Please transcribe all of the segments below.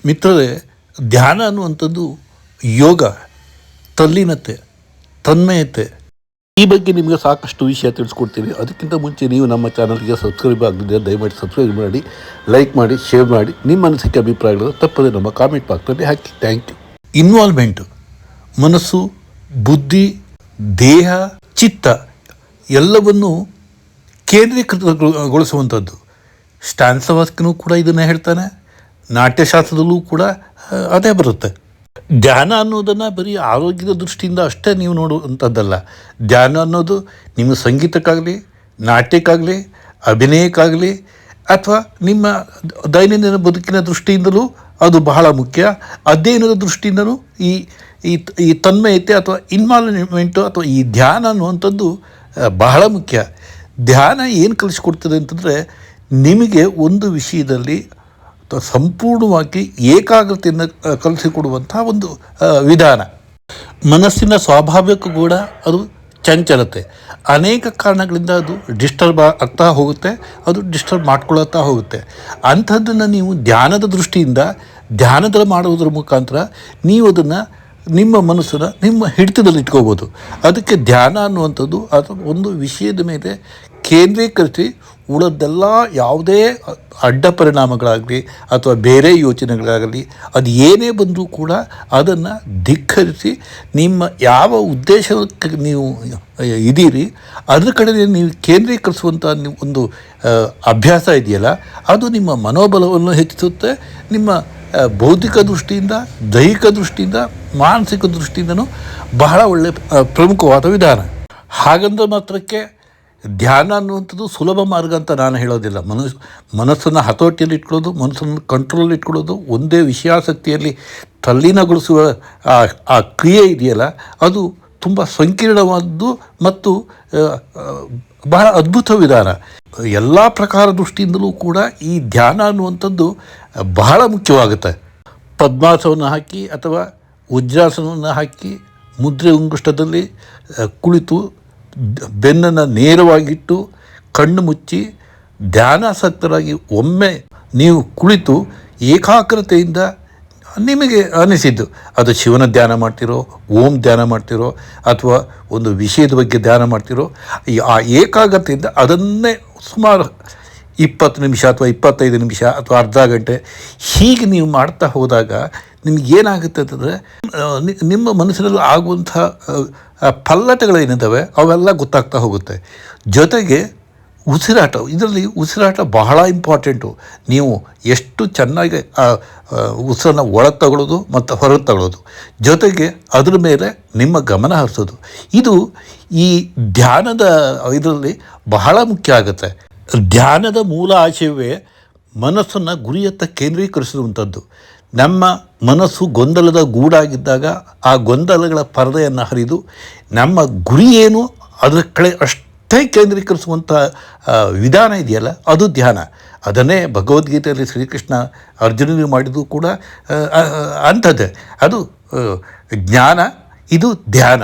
ಮಿತ್ರರೇ, ಧ್ಯಾನ ಅನ್ನುವಂಥದ್ದು ಯೋಗ, ತಲ್ಲೀನತೆ, ತನ್ಮಯತೆ, ಈ ಬಗ್ಗೆ ನಿಮಗೆ ಸಾಕಷ್ಟು ವಿಷಯ ತಿಳಿಸ್ಕೊಡ್ತೀವಿ. ಅದಕ್ಕಿಂತ ಮುಂಚೆ ನೀವು ನಮ್ಮ ಚಾನಲ್ಗೆ ಸಬ್ಸ್ಕ್ರೈಬ್ ಆಗದಿದ್ದರೆ ದಯಮಾಡಿ ಸಬ್ಸ್ಕ್ರೈಬ್ ಮಾಡಿ, ಲೈಕ್ ಮಾಡಿ, ಶೇರ್ ಮಾಡಿ. ನಿಮ್ಮ ಅನಿಸಿಕೆ ಅಭಿಪ್ರಾಯಗಳು ತಪ್ಪದೆ ನಮ್ಮ ಕಾಮೆಂಟ್ ಬಾಕ್ಸಲ್ಲಿ ಹಾಕಿ. Thank you. ಇನ್ವಾಲ್ವ್ಮೆಂಟು, ಮನಸ್ಸು, ಬುದ್ಧಿ, ದೇಹ, ಚಿತ್ತ ಎಲ್ಲವನ್ನು ಕೇಂದ್ರೀಕೃತಗೊಳಿಸುವಂಥದ್ದು. ಸ್ಟಾನ್ಸವಾಸ್ಕನೂ ಕೂಡ ಇದನ್ನು ಹೇಳ್ತಾನೆ, ನಾಟ್ಯಶಾಸ್ತ್ರದಲ್ಲೂ ಕೂಡ ಅದೇ ಬರುತ್ತೆ. ಧ್ಯಾನ ಅನ್ನೋದನ್ನು ಬರೀ ಆರೋಗ್ಯದ ದೃಷ್ಟಿಯಿಂದ ಅಷ್ಟೇ ನೀವು ನೋಡುವಂಥದ್ದಲ್ಲ. ಧ್ಯಾನ ಅನ್ನೋದು ನಿಮ್ಮ ಸಂಗೀತಕ್ಕಾಗಲಿ, ನಾಟ್ಯಕ್ಕಾಗಲಿ, ಅಭಿನಯಕ್ಕಾಗಲಿ ಅಥವಾ ನಿಮ್ಮ ದೈನಂದಿನ ಬದುಕಿನ ದೃಷ್ಟಿಯಿಂದಲೂ ಅದು ಬಹಳ ಮುಖ್ಯ. ಅಧ್ಯಯನದ ದೃಷ್ಟಿಯಿಂದಲೂ ಈ ಈ ತನ್ಮಯತೆ ಅಥವಾ ಇನ್ವಾಲ್ವ್ಮೆಂಟು ಅಥವಾ ಈ ಧ್ಯಾನ ಅನ್ನುವಂಥದ್ದು ಬಹಳ ಮುಖ್ಯ. ಧ್ಯಾನ ಏನು ಕಲಿಸ್ಕೊಡ್ತದೆ ಅಂತಂದರೆ, ನಿಮಗೆ ಒಂದು ವಿಷಯದಲ್ಲಿ ಸಂಪೂರ್ಣವಾಗಿ ಏಕಾಗ್ರತೆಯನ್ನು ಕಲಿಸಿಕೊಡುವಂಥ ಒಂದು ವಿಧಾನ. ಮನಸ್ಸಿನ ಸ್ವಾಭಾವಿಕ ಕೂಡ ಅದು ಚಂಚಲತೆ. ಅನೇಕ ಕಾರಣಗಳಿಂದ ಅದು ಡಿಸ್ಟರ್ಬ್ ಆಗ್ತಾ ಹೋಗುತ್ತೆ, ಅದು ಡಿಸ್ಟರ್ಬ್ ಮಾಡ್ಕೊಳ್ತಾ ಹೋಗುತ್ತೆ. ಅಂಥದ್ದನ್ನು ನೀವು ಧ್ಯಾನದ ದೃಷ್ಟಿಯಿಂದ ಧ್ಯಾನದಲ್ಲಿ ಮಾಡುವುದರ ಮುಖಾಂತರ ನೀವು ಅದನ್ನು ನಿಮ್ಮ ಮನಸ್ಸನ್ನು ನಿಮ್ಮ ಹಿಡಿತದಲ್ಲಿ ಇಟ್ಕೋಬೋದು. ಅದಕ್ಕೆ ಧ್ಯಾನ ಅನ್ನುವಂಥದ್ದು ಅಥವಾ ಒಂದು ವಿಷಯದ ಮೇಲೆ ಕೇಂದ್ರೀಕರಿಸಿ ಉಳಿದೆಲ್ಲ ಯಾವುದೇ ಅಡ್ಡ ಪರಿಣಾಮಗಳಾಗಲಿ ಅಥವಾ ಬೇರೆ ಯೋಚನೆಗಳಾಗಲಿ ಅದು ಏನೇ ಬಂದರೂ ಕೂಡ ಅದನ್ನು ಧಿಕ್ಕರಿಸಿ ನಿಮ್ಮ ಯಾವ ಉದ್ದೇಶಕ್ಕೆ ನೀವು ಇದ್ದೀರಿ ಅದ್ರ ಕಡೆ ನೀವು ಕೇಂದ್ರೀಕರಿಸುವಂಥ ಒಂದು ಅಭ್ಯಾಸ ಇದೆಯಲ್ಲ, ಅದು ನಿಮ್ಮ ಮನೋಬಲವನ್ನು ಹೆಚ್ಚಿಸುತ್ತೆ. ನಿಮ್ಮ ಬೌದ್ಧಿಕ ದೃಷ್ಟಿಯಿಂದ, ದೈಹಿಕ ದೃಷ್ಟಿಯಿಂದ, ಮಾನಸಿಕ ದೃಷ್ಟಿಯಿಂದನೂ ಬಹಳ ಒಳ್ಳೆಯ ಪ್ರಮುಖವಾದ ವಿಧಾನ. ಹಾಗಂದ ಮಾತ್ರಕ್ಕೆ ಧ್ಯಾನ ಅನ್ನುವಂಥದ್ದು ಸುಲಭ ಮಾರ್ಗ ಅಂತ ನಾನು ಹೇಳೋದಿಲ್ಲ. ಮನಸ್ಸನ್ನು ಹತೋಟಿಯಲ್ಲಿ ಇಟ್ಕೊಳ್ಳೋದು, ಮನಸ್ಸನ್ನು ಕಂಟ್ರೋಲಲ್ಲಿ ಇಟ್ಕೊಳ್ಳೋದು, ಒಂದೇ ವಿಷಯಾಸಕ್ತಿಯಲ್ಲಿ ತಲ್ಲೀನಗೊಳಿಸುವ ಆ ಕ್ರಿಯೆ ಇದೆಯಲ್ಲ, ಅದು ತುಂಬ ಸಂಕೀರ್ಣವಾದ್ದು ಮತ್ತು ಬಹಳ ಅದ್ಭುತ ವಿಧಾನ. ಎಲ್ಲ ಪ್ರಕಾರ ದೃಷ್ಟಿಯಿಂದಲೂ ಕೂಡ ಈ ಧ್ಯಾನ ಅನ್ನುವಂಥದ್ದು ಬಹಳ ಮುಖ್ಯವಾಗುತ್ತೆ. ಪದ್ಮಾಸನವನ್ನು ಹಾಕಿ ಅಥವಾ ವಜ್ರಾಸನವನ್ನು ಹಾಕಿ ಮುದ್ರೆ ಉಂಗುಷ್ಟದಲ್ಲಿ ಕುಳಿತು ಬೆನ್ನನ್ನು ನೇರವಾಗಿಟ್ಟು ಕಣ್ಣು ಮುಚ್ಚಿ ಧ್ಯಾನಾಸಕ್ತರಾಗಿ ಒಮ್ಮೆ ನೀವು ಕುಳಿತು ಏಕಾಗ್ರತೆಯಿಂದ ನಿಮಗೆ ಅನಿಸಿದ್ದು, ಅದು ಶಿವನ ಧ್ಯಾನ ಮಾಡ್ತಿರೋ, ಓಂ ಧ್ಯಾನ ಮಾಡ್ತಿರೋ ಅಥವಾ ಒಂದು ವಿಷಯದ ಬಗ್ಗೆ ಧ್ಯಾನ ಮಾಡ್ತಿರೋ, ಆ ಏಕಾಗ್ರತೆಯಿಂದ ಅದನ್ನೇ ಸುಮಾರು 20 ನಿಮಿಷ ಅಥವಾ 25 ನಿಮಿಷ ಅಥವಾ ಅರ್ಧ ಗಂಟೆ ಹೀಗೆ ನೀವು ಮಾಡ್ತಾ ಹೋದಾಗ ನಿಮಗೇನಾಗುತ್ತೆ ಅಂತಂದರೆ, ನಿಮ್ಮ ಮನಸ್ಸಿನಲ್ಲಿ ಆಗುವಂಥ ಪಲ್ಲಟಗಳೇನಿದ್ದಾವೆ ಅವೆಲ್ಲ ಗೊತ್ತಾಗ್ತಾ ಹೋಗುತ್ತೆ. ಜೊತೆಗೆ ಉಸಿರಾಟ, ಇದರಲ್ಲಿ ಉಸಿರಾಟ ಬಹಳ ಇಂಪಾರ್ಟೆಂಟು. ನೀವು ಎಷ್ಟು ಚೆನ್ನಾಗಿ ಉಸಿರನ್ನು ಒಳಗೆ ತಗೊಳ್ಳೋದು ಮತ್ತು ಹೊರಗೆ ತಗೊಳ್ಳೋದು, ಜೊತೆಗೆ ಅದ್ರ ಮೇಲೆ ನಿಮ್ಮ ಗಮನ ಹರಿಸೋದು, ಇದು ಈ ಧ್ಯಾನದ ಇದರಲ್ಲಿ ಬಹಳ ಮುಖ್ಯ ಆಗುತ್ತೆ. ಧ್ಯಾನದ ಮೂಲ ಆಶಯವೇ ಮನಸ್ಸನ್ನು ಗುರಿಯತ್ತ ಕೇಂದ್ರೀಕರಿಸುವಂಥದ್ದು. ನಮ್ಮ ಮನಸ್ಸು ಗೊಂದಲದ ಗೂಡಾಗಿದ್ದಾಗ ಆ ಗೊಂದಲಗಳ ಪರದೆಯನ್ನು ಹರಿದು ನಮ್ಮ ಗುರಿ ಏನು ಅದರ ಕಡೆ ಅಷ್ಟೇ ಕೇಂದ್ರೀಕರಿಸುವಂಥ ವಿಧಾನ ಇದೆಯಲ್ಲ, ಅದು ಧ್ಯಾನ. ಅದನ್ನೇ ಭಗವದ್ಗೀತೆಯಲ್ಲಿ ಶ್ರೀಕೃಷ್ಣ ಅರ್ಜುನನಿಗೆ ಮಾಡಿದ್ದು ಕೂಡ ಅಂಥದ್ದೇ. ಅದು ಜ್ಞಾನ, ಇದು ಧ್ಯಾನ.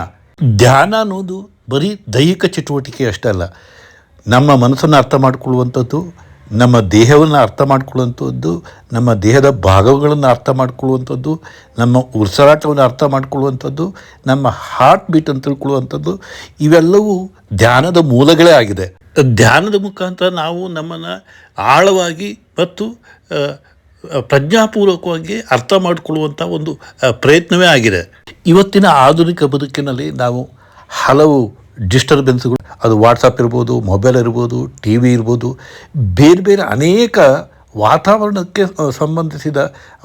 ಧ್ಯಾನ ಅನ್ನೋದು ಬರೀ ದೈಹಿಕ ಚಟುವಟಿಕೆ ಅಷ್ಟೇ ಅಲ್ಲ, ನಮ್ಮ ಮನಸ್ಸನ್ನು ಅರ್ಥ ಮಾಡಿಕೊಳ್ಳುವಂಥದ್ದು, ನಮ್ಮ ದೇಹವನ್ನು ಅರ್ಥ ಮಾಡಿಕೊಳ್ಳುವಂಥದ್ದು, ನಮ್ಮ ದೇಹದ ಭಾಗಗಳನ್ನು ಅರ್ಥ ಮಾಡಿಕೊಳ್ಳುವಂಥದ್ದು, ನಮ್ಮ ಉಸಿರಾಟವನ್ನು ಅರ್ಥ ಮಾಡಿಕೊಳ್ಳುವಂಥದ್ದು, ನಮ್ಮ ಹಾರ್ಟ್ ಬೀಟ್ ಅಂತ ತಿಳ್ಕೊಳ್ಳುವಂಥದ್ದು, ಇವೆಲ್ಲವೂ ಧ್ಯಾನದ ಮೂಲಗಳೇ ಆಗಿದೆ. ಧ್ಯಾನದ ಮುಖಾಂತರ ನಾವು ನಮ್ಮನ್ನು ಆಳವಾಗಿ ಮತ್ತು ಪ್ರಜ್ಞಾಪೂರ್ವಕವಾಗಿ ಅರ್ಥ ಮಾಡಿಕೊಳ್ಳುವಂಥ ಒಂದು ಪ್ರಯತ್ನವೇ ಆಗಿದೆ. ಇವತ್ತಿನ ಆಧುನಿಕ ಬದುಕಿನಲ್ಲಿ ನಾವು ಹಲವು ಡಿಸ್ಟರ್ಬೆನ್ಸ್ಗಳು, ಅದು ವಾಟ್ಸಪ್ ಇರ್ಬೋದು, ಮೊಬೈಲ್ ಇರ್ಬೋದು, ಟಿ ವಿ ಇರ್ಬೋದು, ಬೇರೆ ಬೇರೆ ಅನೇಕ ವಾತಾವರಣಕ್ಕೆ ಸಂಬಂಧಿಸಿದ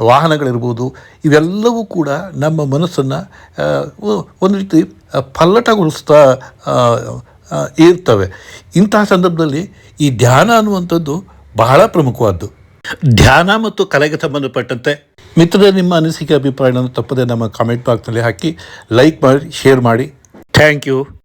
ವಾಹನಗಳಿರ್ಬೋದು, ಇವೆಲ್ಲವೂ ಕೂಡ ನಮ್ಮ ಮನಸ್ಸನ್ನು ಒಂದು ರೀತಿ ಪಲ್ಲಟಗೊಳಿಸ್ತಾ ಇರ್ತವೆ. ಇಂತಹ ಸಂದರ್ಭದಲ್ಲಿ ಈ ಧ್ಯಾನ ಅನ್ನುವಂಥದ್ದು ಬಹಳ ಪ್ರಮುಖವಾದ್ದು. ಧ್ಯಾನ ಮತ್ತು ಕಲೆಗೆ ಸಂಬಂಧಪಟ್ಟಂತೆ ಮಿತ್ರರೇ, ನಿಮ್ಮ ಅನಿಸಿಕೆ ಅಭಿಪ್ರಾಯಗಳನ್ನು ತಪ್ಪದೆ ನಮ್ಮ ಕಾಮೆಂಟ್ ಬಾಕ್ಸ್ನಲ್ಲಿ ಹಾಕಿ, ಲೈಕ್ ಮಾಡಿ, ಶೇರ್ ಮಾಡಿ. Thank you.